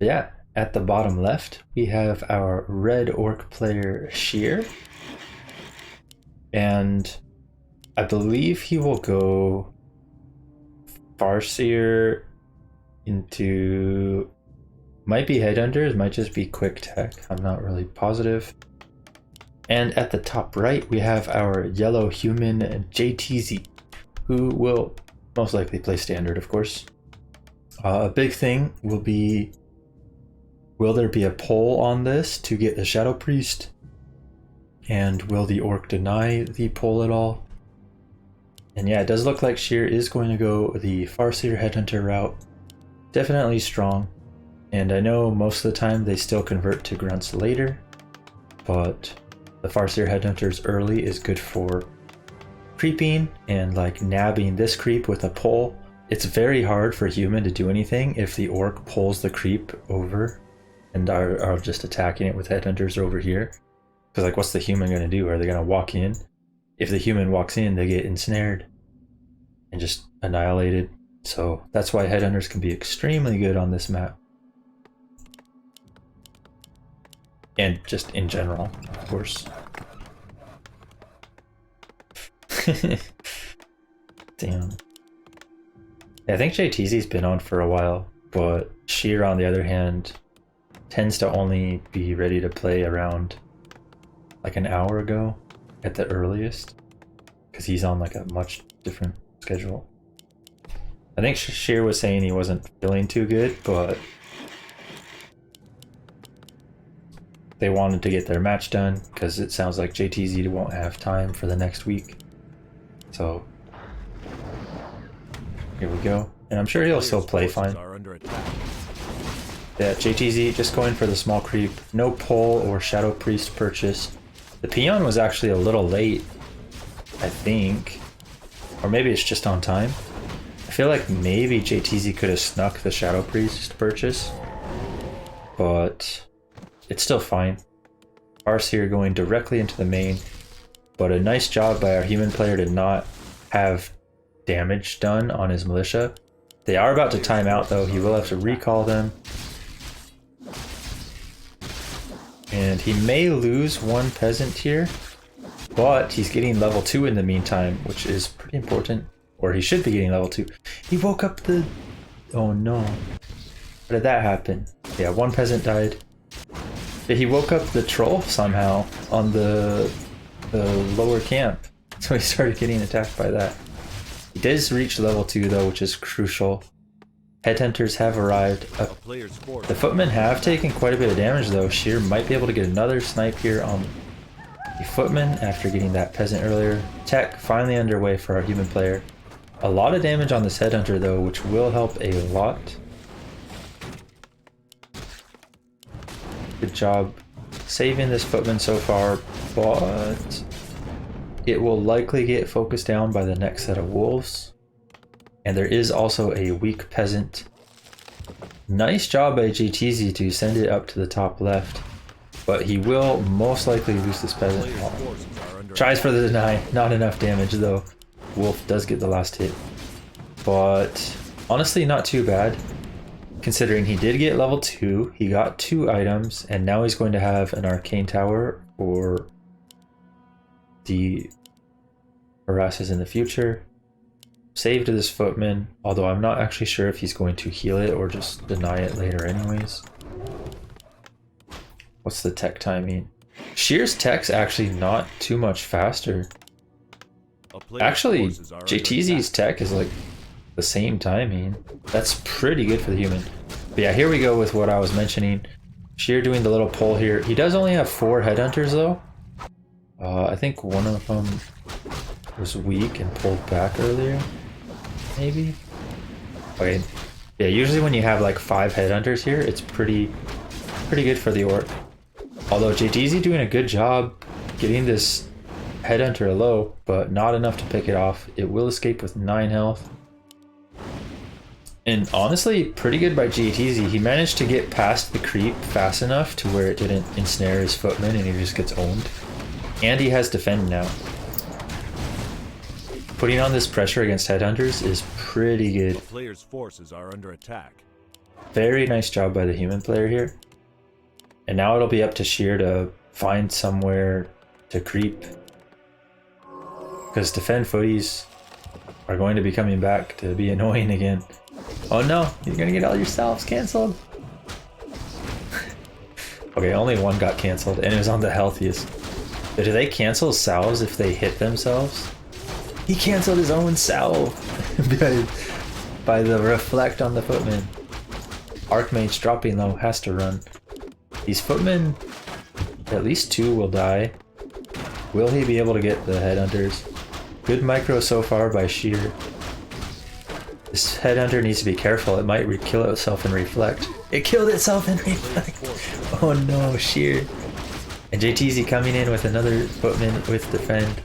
But yeah, at the bottom left, we have our red orc player Shear. And I believe he will go Farseer into... might be Headhunters, might just be Quick Tech. I'm not really positive. And at the top right, we have our yellow human JTZ, who will most likely play Standard, of course. A big thing will be, will there be a poll on this to get the Shadow Priest? And will the Orc deny the poll at all? And yeah, it does look like Shear is going to go the Farseer Headhunter route. Definitely strong. And I know most of the time they still convert to Grunts later, but the Farseer Headhunters early is good for creeping and like nabbing this creep with a pull. It's very hard for human to do anything if the orc pulls the creep over and are just attacking it with Headhunters over here. Because like, what's the human going to do? Are they going to walk in? If the human walks in, they get ensnared and just annihilated. So that's why Headhunters can be extremely good on this map. And just in general, of course. Damn. Yeah, I think JTZ's been on for a while, but Shear, on the other hand, tends to only be ready to play around like an hour ago at the earliest, because he's on like a much different schedule. I think Shear was saying he wasn't feeling too good, but they wanted to get their match done because it sounds like JTZ won't have time for the next week. So here we go. And I'm sure he'll still play fine. Yeah, JTZ just going for the small creep. No pull or Shadow Priest purchase. The peon was actually a little late, I think. Or maybe it's just on time. I feel like maybe JTZ could have snuck the Shadow Priest purchase, but it's still fine. Farseer going directly into the main, but a nice job by our human player to not have damage done on his militia. They are about to time out though, he will have to recall them. And he may lose one peasant here, but he's getting level 2 in the meantime, which is pretty important. Or he should be getting level 2. He woke up the... oh no. How did that happen? Yeah, one peasant died. He woke up the troll somehow on the lower camp. So he started getting attacked by that. He does reach level 2 though, which is crucial. Headhunters have arrived. The footmen have taken quite a bit of damage though. Shear might be able to get another snipe here on the footman after getting that peasant earlier. Tech finally underway for our human player. A lot of damage on this Headhunter though, which will help a lot. Good job saving this footman so far, but it will likely get focused down by the next set of wolves. And there is also a weak peasant. Nice job by JTZ to send it up to the top left, but he will most likely lose this peasant. Tries for the deny, not enough damage though. Wolf does get the last hit, but honestly not too bad. Considering he did get level 2, he got 2 items, and now he's going to have an arcane tower for the harasses in the future. Saved this footman, although I'm not actually sure if he's going to heal it or just deny it later anyways. What's the tech timing? Shear's tech's actually not too much faster. Actually, JTZ's tech is like the same timing. That's pretty good for the human. But yeah, here we go with what I was mentioning. Shear doing the little pull here. He does only have 4 headhunters though. I think one of them was weak and pulled back earlier. Maybe? Okay. Yeah, usually when you have like 5 headhunters here, it's pretty good for the orc. Although JTZ doing a good job getting this headhunter low, but not enough to pick it off. It will escape with 9 health. And honestly, pretty good by JTZ. He managed to get past the creep fast enough to where it didn't ensnare his footman and he just gets owned. And he has defend now. Putting on this pressure against headhunters is pretty good. The player's forces are under attack. Very nice job by the human player here. And now it'll be up to Shear to find somewhere to creep. Because defend footies are going to be coming back to be annoying again. Oh no, you're gonna get all your salves cancelled. Okay, only one got cancelled and it was on the healthiest. But do they cancel salves if they hit themselves? He cancelled his own salve by the reflect on the footman. Archmage dropping low, has to run. These footmen, at least 2 will die. Will he be able to get the headhunters? Good micro so far by Shear. This headhunter needs to be careful, it might kill itself and reflect. It killed itself and reflect! Oh no, Shear. And JTZ coming in with another footman with defend.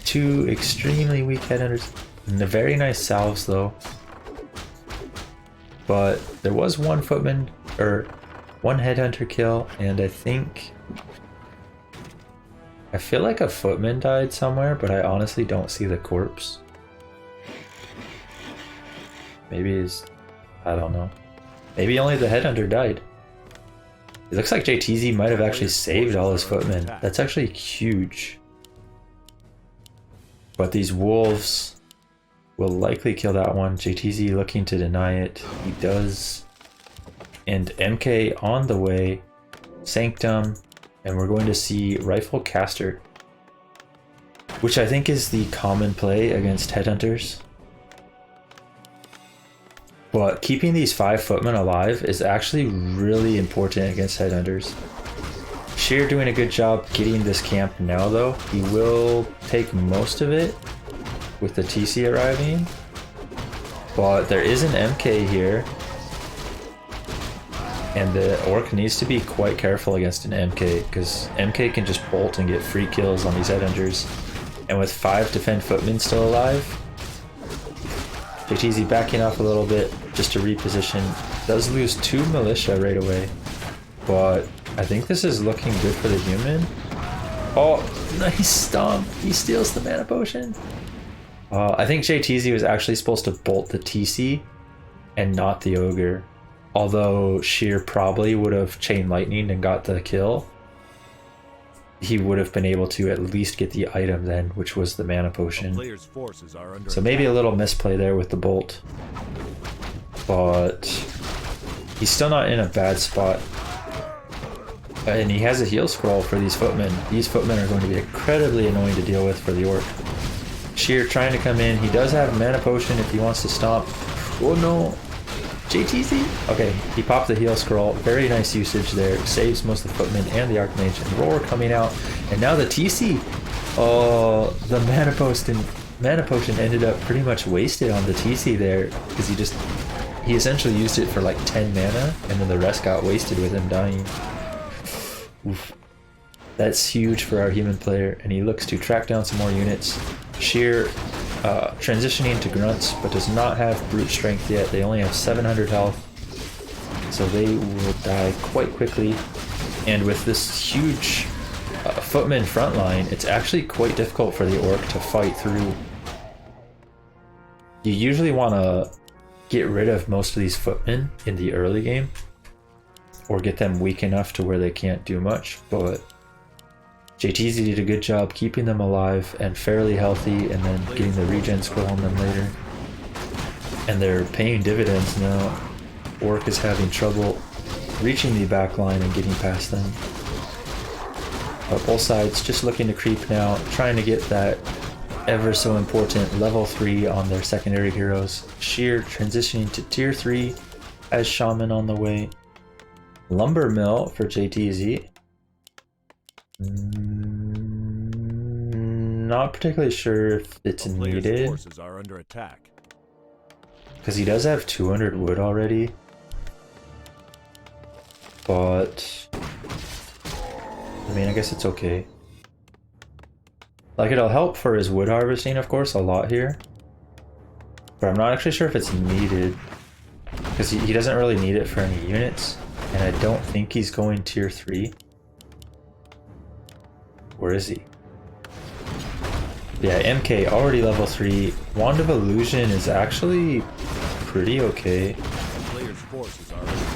2 extremely weak headhunters. And they're very nice salves though. But there was one footman, or one headhunter kill, and I feel like a footman died somewhere, but I honestly don't see the corpse. Maybe I don't know. Maybe only the headhunter died. It looks like JTZ might have actually saved all his footmen. That's actually huge. But these wolves will likely kill that one. JTZ looking to deny it. He does. And MK on the way. Sanctum. And we're going to see Rifle Caster. Which I think is the common play against headhunters. But keeping these 5 footmen alive is actually really important against headhunters. Shear doing a good job getting this camp now though. He will take most of it with the TC arriving. But there is an MK here. And the Orc needs to be quite careful against an MK, because MK can just bolt and get free kills on these headhunters. And with 5 defend footmen still alive, JTZ backing off a little bit just to reposition. Does lose 2 militia right away, but I think this is looking good for the human. Oh, nice stomp! He steals the mana potion. I think JTZ was actually supposed to bolt the TC and not the ogre. Although Shear probably would have chain lightning and got the kill, he would have been able to at least get the item then, which was the mana potion. So maybe a little misplay there with the bolt. But he's still not in a bad spot. And he has a heal scroll for these footmen. These footmen are going to be incredibly annoying to deal with for the Orc. Shear trying to come in. He does have mana potion if he wants to stomp. Oh no! JTZ? Okay, he popped the heal scroll. Very nice usage there. Saves most of the footmen and the Archmage. And Roar coming out. And now the TC. Oh, the mana potion ended up pretty much wasted on the TC there, because he essentially used it for like 10 mana, and then the rest got wasted with him dying. Oof. That's huge for our human player, and he looks to track down some more units. Shear transitioning to grunts, but does not have brute strength yet. They only have 700 health, so they will die quite quickly. And with this huge footman front line, it's actually quite difficult for the Orc to fight through. You usually want to get rid of most of these footmen in the early game, or get them weak enough to where they can't do much, but JTZ did a good job keeping them alive and fairly healthy, and then getting the regen scroll on them later. And they're paying dividends now. Orc is having trouble reaching the back line and getting past them. But both sides just looking to creep now, trying to get that ever so important level 3 on their secondary heroes. Shear transitioning to tier 3 as Shaman on the way. Lumber Mill for JTZ. Not particularly sure if it's needed, because he does have 200 wood already, but I mean, I guess it's okay. Like, it'll help for his wood harvesting, of course, a lot here, but I'm not actually sure if it's needed, because he doesn't really need it for any units, and I don't think he's going tier 3. Where is he? Yeah, MK already level 3. Wand of Illusion is actually pretty okay.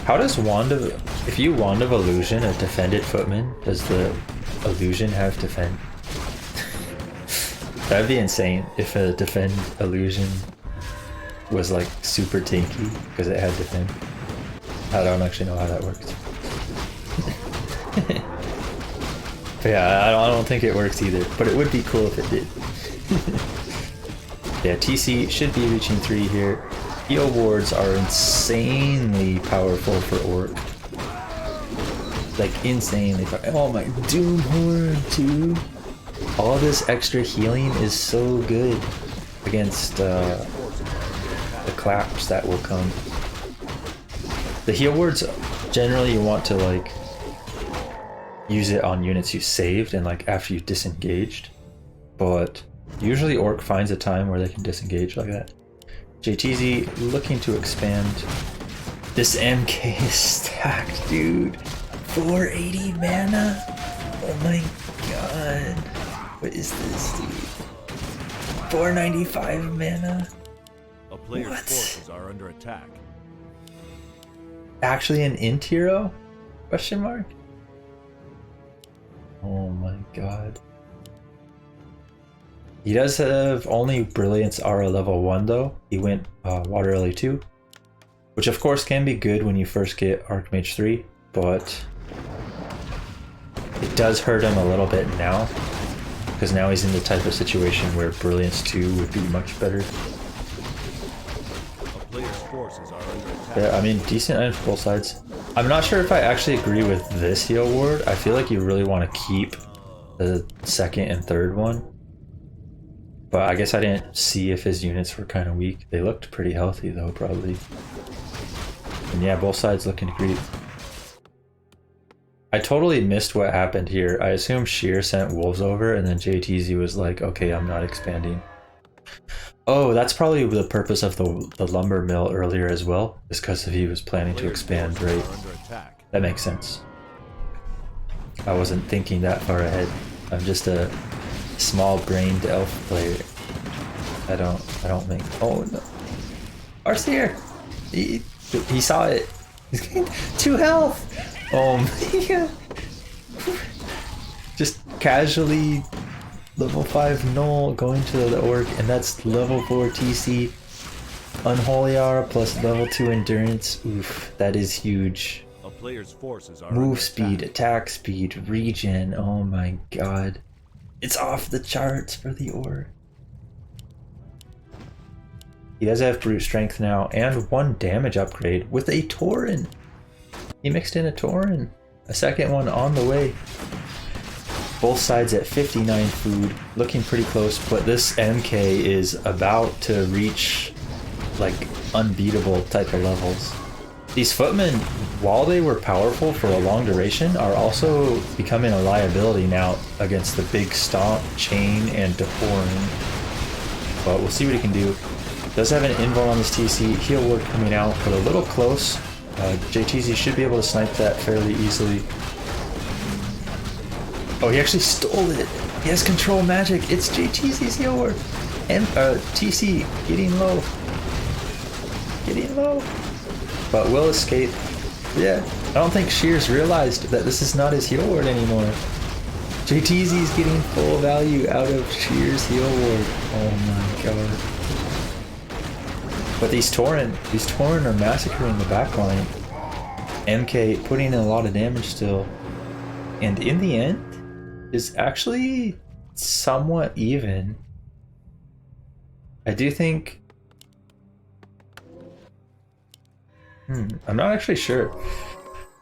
How does Wand of... If you Wand of Illusion a defended footman, does the illusion have defend? That'd be insane if a defend illusion was like super tanky because it had defend. I don't actually know how that works. But yeah, I don't think it works either, but it would be cool if it did. Yeah, TC should be reaching 3 here. Heal wards are insanely powerful for Orc. Like insanely powerful. Oh my, Doom Horn too. All this extra healing is so good against the claps that will come. The heal wards, generally you want to like use it on units you saved and like after you disengaged, but usually Orc finds a time where they can disengage like that. JTZ looking to expand. This MK is stacked, dude. 480 mana? Oh my god. What is this, dude? 495 mana? A player's forces are under attack. Actually an int hero? Question mark? Oh my god. He does have only Brilliance Aura level 1 though. He went Water Lily 2. Which of course can be good when you first get Archmage 3, but it does hurt him a little bit now. Because now he's in the type of situation where Brilliance 2 would be much better. Yeah, I mean, decent items for both sides. I'm not sure if I actually agree with this heal ward. I feel like you really want to keep the second and third one. But I guess I didn't see if his units were kind of weak. They looked pretty healthy though, probably. And yeah, both sides looking to creep. I totally missed what happened here. I assume Shear sent wolves over and then JTZ was like, okay, I'm not expanding. Oh, that's probably the purpose of the lumber mill earlier as well, is because he was planning to expand, right? That makes sense. I wasn't thinking that far ahead. I'm just a small-brained elf player. I don't think. Oh no, Arceer! He saw it. He's getting 2 health. Oh my god! Just casually. Level 5 Null going to the Orc, and that's level 4 TC. Unholy Aura plus level 2 Endurance. Oof, that is huge. A player's forces are move speed, attack speed, regen. Oh my god. It's off the charts for the Orc. He does have brute strength now, and 1 damage upgrade with a Tauren. He mixed in a Tauren. A second one on the way. Both sides at 59 food, looking pretty close, but this MK is about to reach like unbeatable type of levels. These footmen, while they were powerful for a long duration, are also becoming a liability now against the big stomp, chain, and Tauren. But we'll see what he can do. Does have an invul on this TC, heal ward coming out, but a little close. JTZ should be able to snipe that fairly easily. Oh, he actually stole it. He has control magic. It's JTZ's heal ward. And TC getting low. Getting low. But will escape. Yeah. I don't think Shear's realized that this is not his heal ward anymore. JTZ's getting full value out of Shear's heal ward. Oh my god. But these Tauren are massacring the backline. MK putting in a lot of damage still. And in the end, is actually somewhat even. I do think... I'm not actually sure.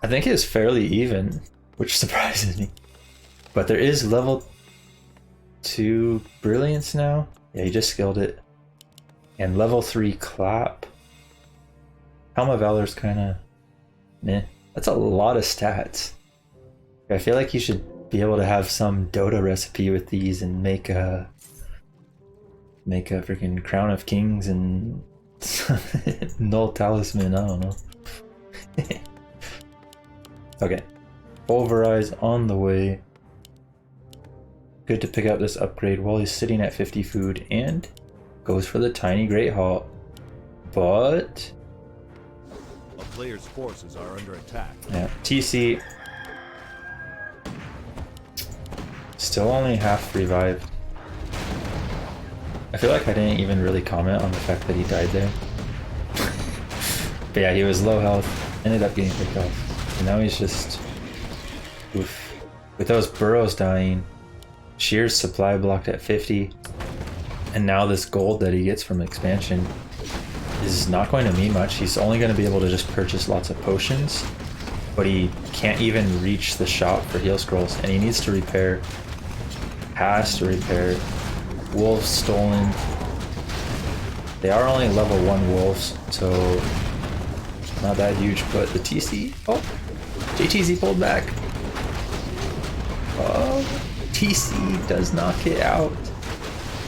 I think it's fairly even, which surprises me. But there is level 2 Brilliance now. Yeah, he just skilled it. And level 3 Clap. Helm of Valor's kind of... meh. That's a lot of stats. I feel like you should be able to have some Dota recipe with these and make a freaking Crown of Kings and Null Talisman, I don't know. Okay, Pulverize on the way. Good to pick up this upgrade while he's sitting at 50 food, and goes for the tiny Great Halt. But player's forces are under attack. Yeah, TC. Still only half revived. I feel like I didn't even really comment on the fact that he died there. But yeah, he was low health, ended up getting picked off. And now he's just... oof. With those burrows dying, Shear's supply blocked at 50. And now this gold that he gets from expansion is not going to mean much. He's only going to be able to just purchase lots of potions. But he can't even reach the shop for heal scrolls. And he needs to repair. Has to repair. Wolves stolen. They are only level 1 wolves, so not that huge, but the TC, oh, JTZ pulled back. Oh, TC does knock it out.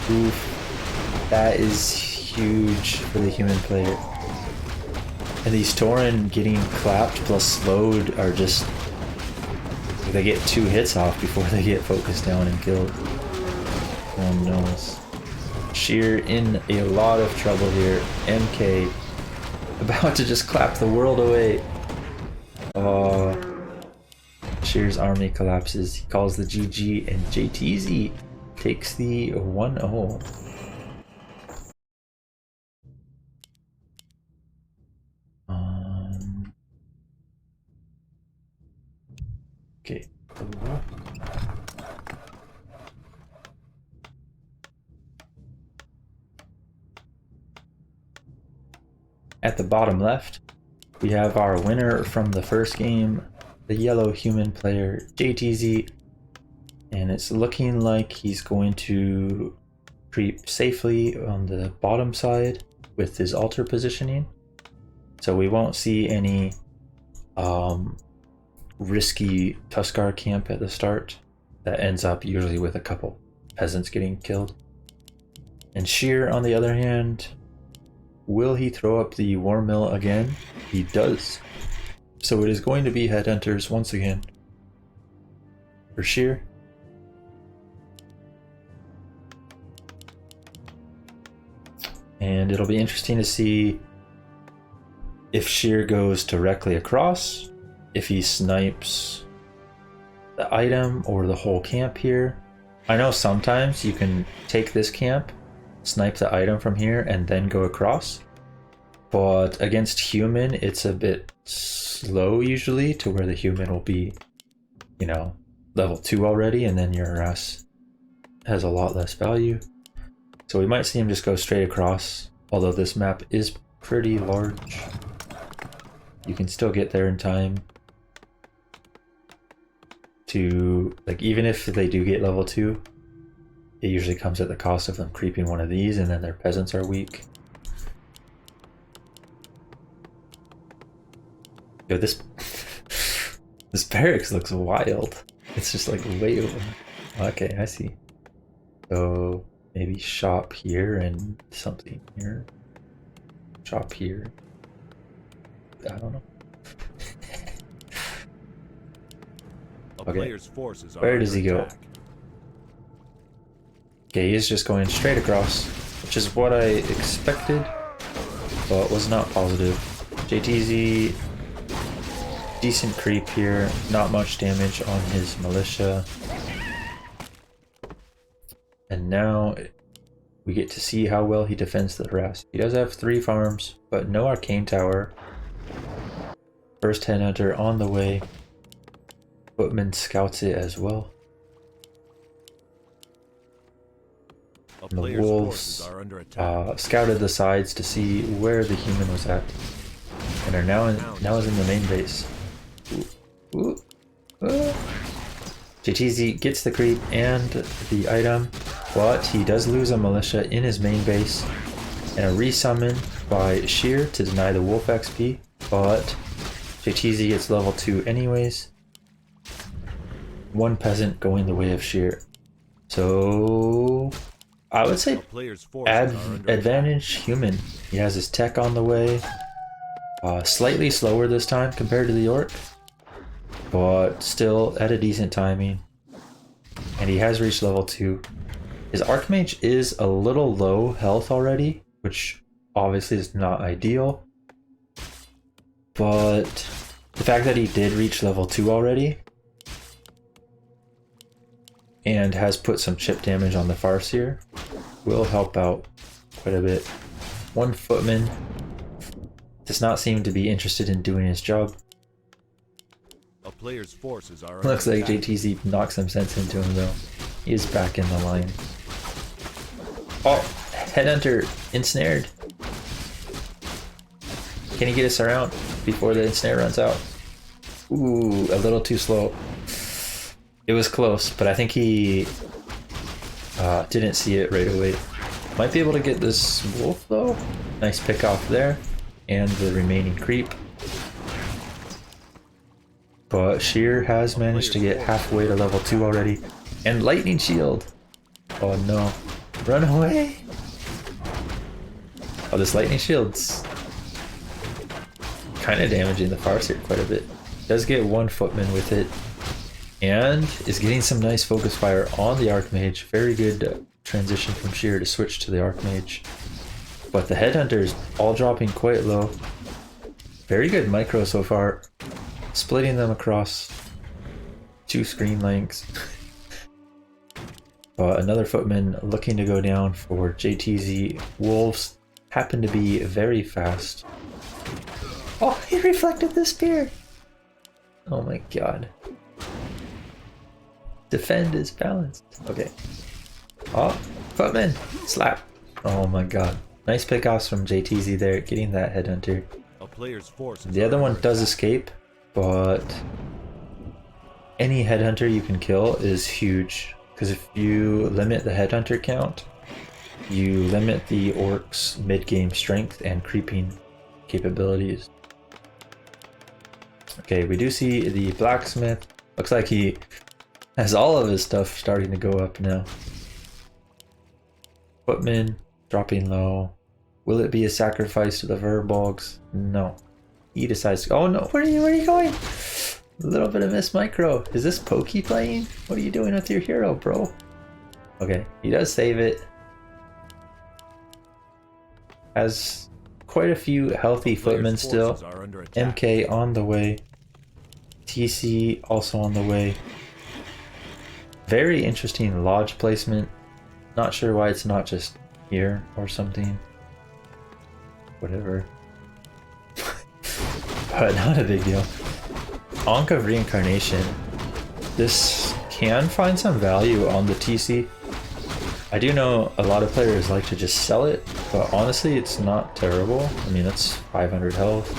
Oof, that is huge for the human player. And these Tauren getting clapped plus slowed are just, they get 2 hits off before they get focused down and killed. Oh no. Shear in a lot of trouble here. MK about to just clap the world away. Shear's army collapses. He calls the GG and JTZ takes the 1-0. Okay. At the bottom left, we have our winner from the first game, the yellow human player, JTZ. And it's looking like he's going to creep safely on the bottom side with his altar positioning. So we won't see any risky Tuskar camp at the start that ends up usually with a couple peasants getting killed. And Shear, on the other hand, will he throw up the war mill again? He does. So it is going to be headhunters once again for Shear. And it'll be interesting to see if Shear goes directly across, if he snipes the item or the whole camp here. I know sometimes you can take this camp, snipe the item from here, and then go across. But against human, it's a bit slow usually, to where the human will be, you know, level 2 already, and then your harass has a lot less value. So we might see him just go straight across, although this map is pretty large. You can still get there in time to, like, even if they do get level 2, it usually comes at the cost of them creeping one of these, and then their peasants are weak. Yo, this barracks looks wild. It's just like way over. Okay, I see. So maybe shop here and something here. Shop here. I don't know. Okay. Where does he go? Okay, he's just going straight across, which is what I expected, but was not positive. JTZ, decent creep here, not much damage on his militia. And now we get to see how well he defends the harass. He does have 3 farms, but no arcane tower. First headhunter on the way. Footman scouts it as well. And the wolves scouted the sides to see where the human was at, and are now is in the main base. JTZ gets the creep and the item, but he does lose a militia in his main base, and a resummon by Shear to deny the wolf XP, but JTZ gets level 2 anyways. 1 peasant going the way of Shear. So I would say advantage human. He has his tech on the way. Slightly slower this time compared to the orc, but still at a decent timing. And he has reached level 2. His archmage is a little low health already, which obviously is not ideal. but the fact that he did reach level 2 already and has put some chip damage on the Farseer will help out quite a bit. One footman does not seem to be interested in doing his job. A player's forces are Looks under like attack. JTZ knocked some sense into him though. He is back in the line. Oh, Headhunter ensnared. Can he get us around before the ensnare runs out? Ooh, a little too slow. It was close, but I think he didn't see it right away. Might be able to get this wolf though. Nice pick off there. And the remaining creep. But Shear has managed to get halfway to level 2 already. And lightning shield. Oh no. Run away. Oh, this lightning shield's kind of damaging the Farseer quite a bit. Does get one footman with it. And is getting some nice focus fire on the Archmage. Very good transition from Shear to switch to the Archmage. But the Headhunters all dropping quite low. Very good micro so far. Splitting them across 2 screen lengths. But another footman looking to go down for JTZ. Wolves happen to be very fast. Oh, he reflected the spear! Oh my god. Defend is balanced. Okay. Oh, footman! Slap! Oh my god. Nice pickoffs from JTZ there, getting that Headhunter. A player's forces The other are one under does attack. escape, but any Headhunter you can kill is huge. Because if you limit the Headhunter count, you limit the Orc's mid-game strength and creeping capabilities. Okay, we do see the blacksmith. Looks like he has all of his stuff starting to go up now. Footman dropping low. Will it be a sacrifice to the Verbogs? No. He decides to. Oh no! Where are you going? A little bit of miss micro. Is this Pokey playing? What are you doing with your hero, bro? Okay, he does save it. Has quite a few healthy Player's footmen still. forces are under attack. MK on the way. TC also on the way. Very interesting lodge placement. Not sure why it's not just here or something. Whatever. But not a big deal. Ankh of Reincarnation. This can find some value on the TC. I do know a lot of players like to just sell it, but honestly it's not terrible. I mean, that's 500 health.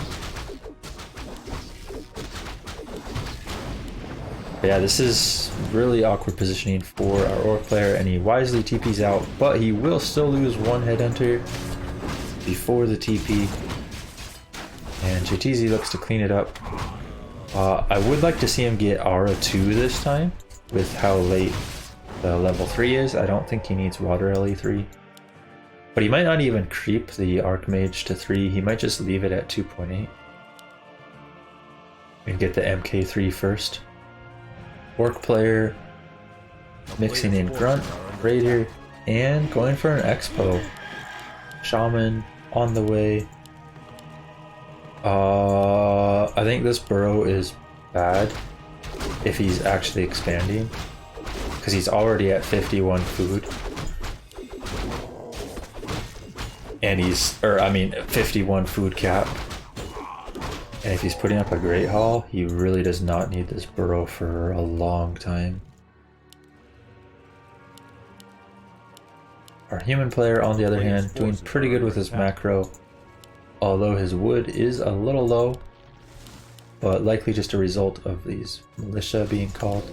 But yeah, this is really awkward positioning for our Orc player, and he wisely TP's out, but he will still lose one Headhunter before the TP. And JTZ looks to clean it up. I would like to see him get Aura 2 this time, with how late the level 3 is. I don't think he needs Water LE3. But he might not even creep the Archmage to 3, he might just leave it at 2.8. And get the MK3 first. Orc player mixing in Grunt, Raider, and going for an Expo. Shaman on the way. I think this burrow is bad if he's actually expanding, because he's already at 51 food. And he's, 51 food cap. And if he's putting up a Great Hall, he really does not need this burrow for a long time. Our human player, on the other hand, doing pretty good with his macro, although his wood is a little low, but likely just a result of these militia being called.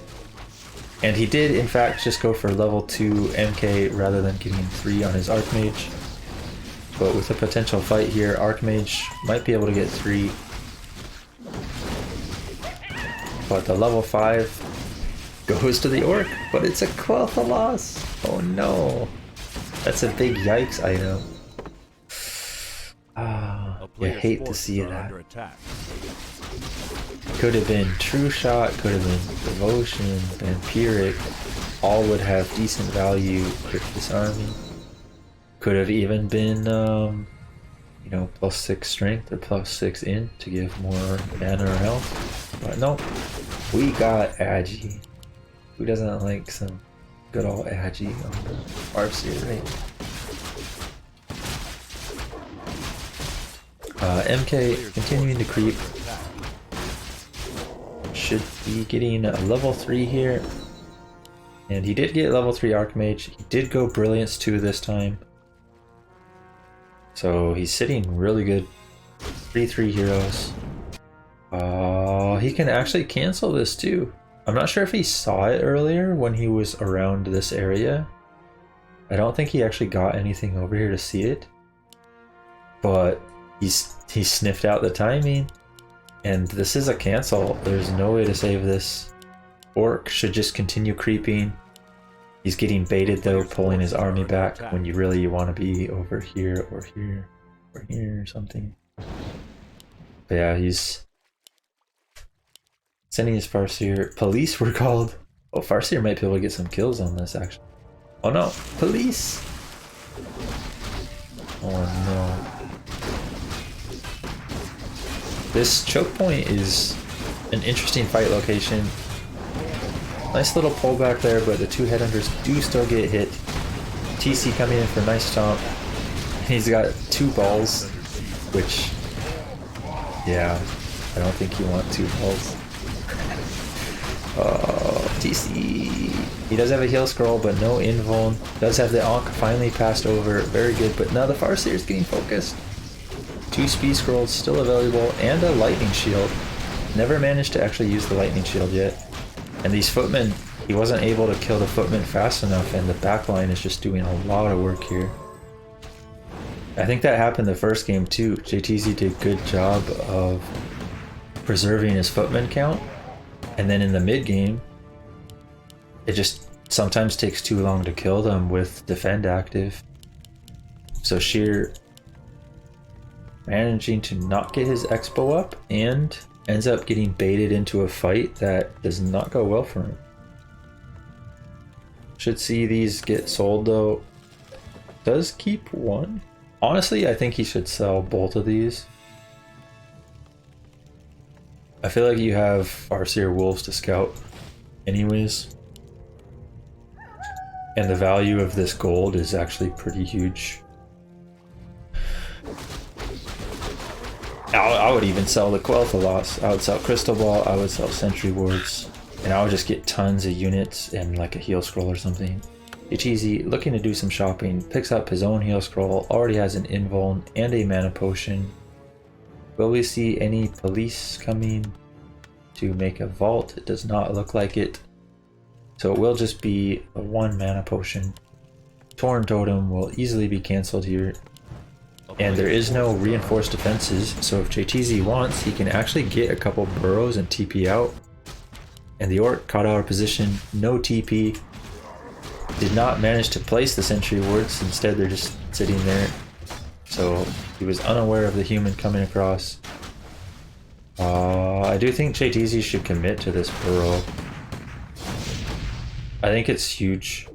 And he did, in fact, just go for level 2 MK rather than getting 3 on his Archmage. But with a potential fight here, Archmage might be able to get 3. But the level 5 goes to the Orc, but it's a Quel'Tha loss. Oh no. That's a big yikes item. You hate to see that. Could have been True Shot, could have been Devotion, Vampiric. All would have decent value with this army. Could have even been you know, +6 strength or +6 int to give more mana or health. But nope, we got Agi. Who doesn't like some good old Agi on the Farseer, right? MK continuing to creep. Should be getting a level 3 here. And he did get level 3 Archmage. He did go Brilliance 2 this time. So he's sitting really good. 3/3 heroes. He can actually cancel this too. I'm not sure if he saw it earlier when he was around this area. I don't think he actually got anything over here to see it. But he sniffed out the timing. And this is a cancel. There's no way to save this. Orc should just continue creeping. He's getting baited though, pulling his army back when you really want to be over here or here or here or something. But yeah, he's sending his Farseer. Police were called. Oh, Farseer might be able to get some kills on this actually. Oh no, police! Oh no. This choke point is an interesting fight location. Nice little pullback there, but the two headhunters do still get hit. TC coming in for a nice stomp. He's got 2 balls, which, yeah, I don't think you want 2 balls. TC. He does have a heal scroll, but no invuln. Does have the Ankh finally passed over. Very good, but now the Farseer is getting focused. 2 speed scrolls still available, and a lightning shield. Never managed to actually use the lightning shield yet. And these footmen, he wasn't able to kill the footmen fast enough, and the backline is just doing a lot of work here. I think that happened the first game too. JTZ did a good job of preserving his footman count, and then in the mid game, it just sometimes takes too long to kill them with defend active. So Shear managing to not get his expo up and ends up getting baited into a fight that does not go well for him. Should see these get sold though. Does keep 1. Honestly, I think he should sell both of these. I feel like you have Farseer Wolves to scout anyways. And the value of this gold is actually pretty huge. I would even sell the Quel'Thalas. I would sell Crystal Ball, I would sell Sentry Wards, and I would just get tons of units and like a heal scroll or something. JTZ looking to do some shopping, picks up his own heal scroll, already has an invuln and a mana potion. Will we see any police coming to make a vault? It does not look like it. So it will just be a 1 mana potion. Torn Totem will easily be cancelled here. And there is no reinforced defenses, so if JTZ wants, he can actually get a couple burrows and TP out. And the Orc caught out of position, no TP. Did not manage to place the sentry wards, instead they're just sitting there. So he was unaware of the human coming across. I do think JTZ should commit to this burrow. I think it's huge.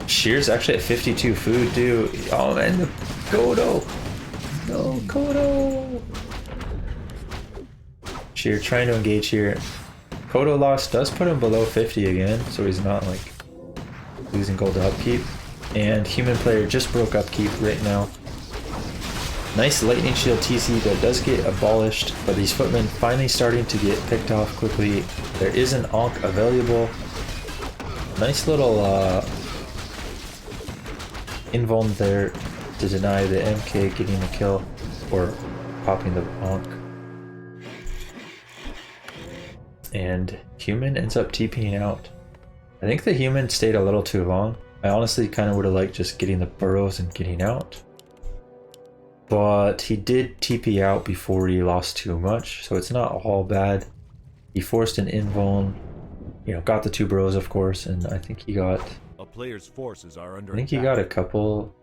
Shear's actually at 52 food too. Oh man, the Kodo! No, Kodo! Shear trying to engage here. Kodo loss does put him below 50 again, so he's not like losing gold to upkeep. And human player just broke upkeep right now. Nice lightning shield TC that does get abolished, but these footmen finally starting to get picked off quickly. There is an Ankh available. Nice little invuln there to deny the MK getting a kill or popping the Ankh. And human ends up TPing out. I think the human stayed a little too long. I honestly kind of would have liked just getting the burrows and getting out. But he did TP out before he lost too much, so it's not all bad. He forced an invuln, you know, got the 2 burrows of course, and I think he got... A player's forces are under I think he got a couple...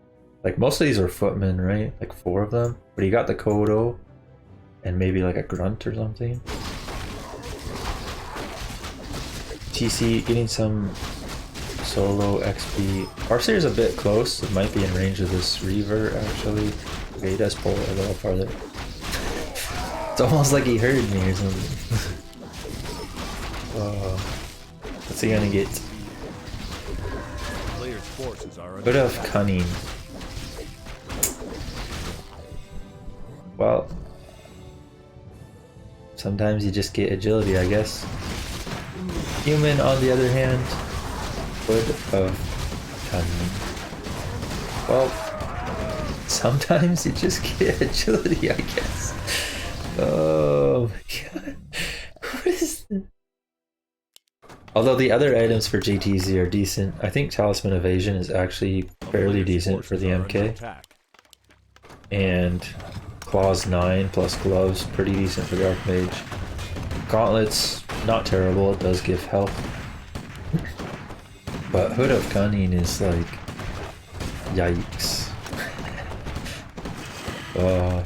Like most of these are footmen, right? Like 4 of them. But he got the Kodo and maybe like a grunt or something. TC getting some solo XP. Farseer's a bit close. It might be in range of this Reaver actually. Okay, he does pull a little farther. It's almost like he heard me or something. What's he gonna get? Player's forces are under Bit of cunning. Well, sometimes you just get agility, I guess. Human, on the other hand, bit of cunning. Well, sometimes you just get agility, I guess. Oh my god. What is this? Although the other items for JTZ are decent, I think Talisman Evasion is actually fairly decent for the MK. And Claws 9 plus Gloves, pretty decent for the Archmage. Gauntlets, not terrible, it does give health. But Hood of Cunning is like, yikes.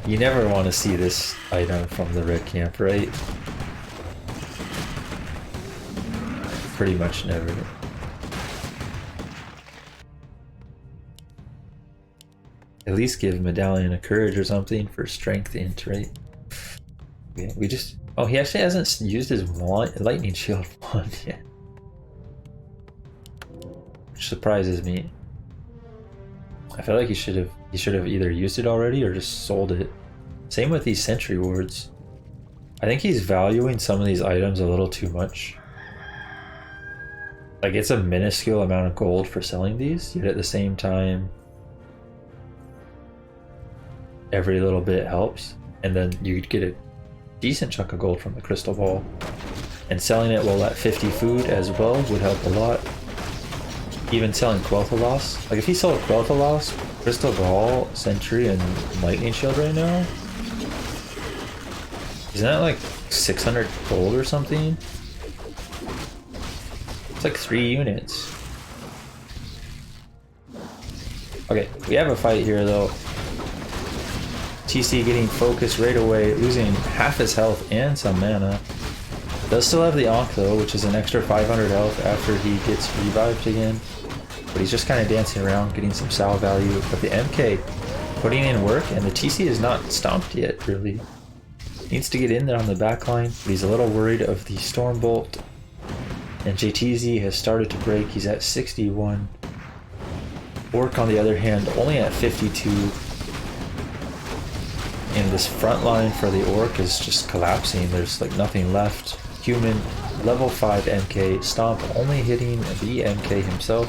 You never want to see this item from the red camp, right? Pretty much never. At least give Medallion a courage or something for strength int, right? Yeah, we just... Oh, he actually hasn't used his lightning shield wand yet. Which surprises me. I feel like he should have either used it already or just sold it. Same with these sentry wards. I think he's valuing some of these items a little too much. Like, it's a minuscule amount of gold for selling these, yet at the same time every little bit helps, and then you'd get a decent chunk of gold from the crystal ball. And selling it while at 50 food as well would help a lot. Even selling Quel'Thalas. Like, if he sold Quel'Thalas, crystal ball, sentry, and lightning shield right now, isn't that like 600 gold or something? It's like 3 units. Okay, we have a fight here though. TC getting focused right away, losing half his health and some mana. Does still have the Ankh though, which is an extra 500 health after he gets revived again. But he's just kind of dancing around, getting some sal value. But the MK putting in work, and the TC is not stomped yet, really. Needs to get in there on the back line, but he's a little worried of the Stormbolt. And JTZ has started to break, he's at 61. Orc, on the other hand, only at 52. And this front line for the Orc is just collapsing, there's like nothing left. Human, level 5 MK, Stomp only hitting the MK himself,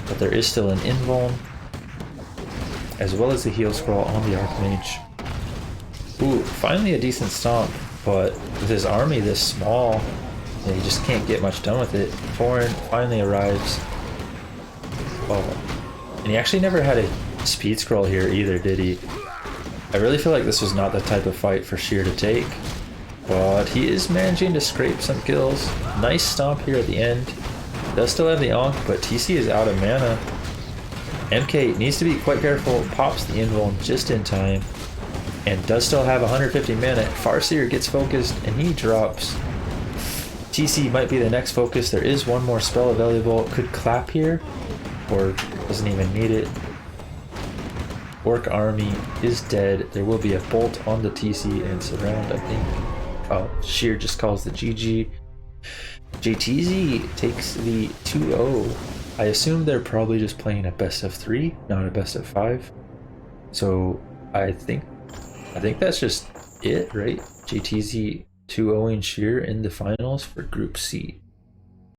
but there is still an invuln, as well as the heal scroll on the Archmage. Ooh, finally a decent Stomp, but with his army this small, you just can't get much done with it. Foreign finally arrives. Oh, and he actually never had a speed scroll here either, did he? I really feel like this was not the type of fight for Shear to take, but he is managing to scrape some kills. Nice Stomp here at the end. Does still have the Ankh, but TC is out of mana. MK needs to be quite careful, pops the invuln just in time, and does still have 150 mana. Farseer gets focused, and he drops. TC might be the next focus. There is one more spell available. Could clap here, or doesn't even need it. Orc army is dead. There will be a bolt on the TC and surround, I think. Oh, Shear just calls the GG. JTZ takes the 2-0. I assume they're probably just playing a best of 3, not a best of 5. So I think that's just it, right? JTZ 2-0ing Shear in the finals for Group C.